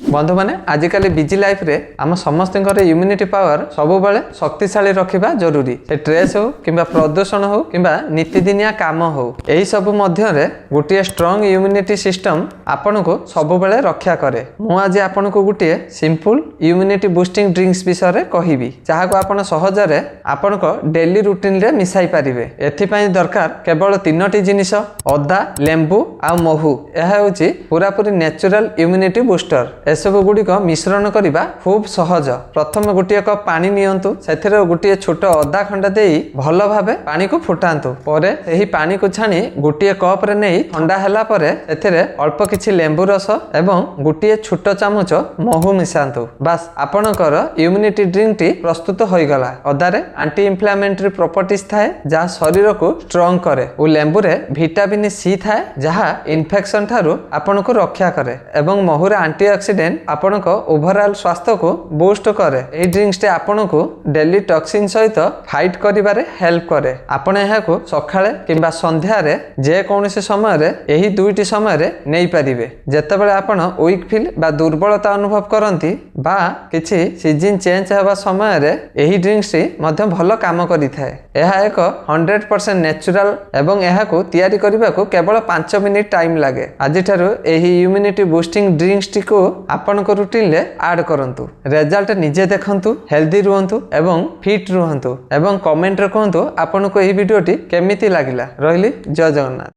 बंधु मैंने आजिकल busy life रे आम समस्त इम्यूनिटी पावर सब बेले शक्तिशाली रखा जरूरी से स्ट्रेस हो कि प्रदूषण हो कि नीतिदिनिया काम हो यही सब मध्य गोटे स्ट्रॉन्ग इम्यूनिटी सिस्टम आपन को सब बेले रक्षा करे। मु आज आपन को गोटे सिंपल इम्यूनिटी बूस्टिंग ड्रिंक्स विषय कहबी जहाँ को आपन सहजरे आपन को डेली रूटीन रे मिसाई पारिबे। एथिपाई दरकार केवल 3टी जिनिस अदा लेंबू आ महू। यह होची पूरा पूरी नेचुरल इम्यूनिटी बूस्टर। एसबू गुड़िक मिश्रण करने खूब सहज। प्रथम गोटे कप पानी नियंतु से गोटे छोट अदा खंड दे भल भाव पानी को फुटातु पर पानी को छाणी गोटे कप रे नहीं ठंडा हैला परे एथिरे अल्प किछि लेंबू रस एवं गोटे छोट चामच महू मिसातु। बास आपणकर इम्यूनिटी ड्रिंक टी प्रस्तुत हो गला। अदारे एंटी इन्फ्लेमेटरी प्रॉपर्टीज थाए जहाँ शरीर को स्ट्रॉन्ग करे और लेंबू रे विटामिन सी थाए जहाँ इन्फेक्शन ठारू आपन को रक्षा करे एवं महूरे एंटीऑक्सीडेंट आपन को ओवरऑल स्वास्थ्य को बूस्ट करे। एही ड्रिंक्स टे आपन को डेली टॉक्सिन सहित फाइट करिबारे हेल्प करे। आपण एहा को सखाळे किंबा संध्या रे जे कोनोसी समय रे एही दुईटी समय रे नै परिबे। जेतेबेले आपण वीक फील बा दुर्बलता अनुभव करंती बा किछि सीजन चेंज हेबा समय रे एही ड्रिंक्स टी मध्य भलो काम करिथाय। एहा एक 100% नेचुरल एवं एहा को तयारी करिबा को केवल 5 मिनिट टाइम लागे। आज ठारू एही इम्यूनिटी बूस्टिंग ड्रिंक्स टी को आपन को रूटीन ले ऐड करंतु। रिजल्ट निजे देखंतु, हेल्दी रुहंतु एवं फिट रुहंतु एवं कमेंट रे कहंतु आपन को एही वीडियो टी केमिति लागिला। रहिली जय जगन्नाथ।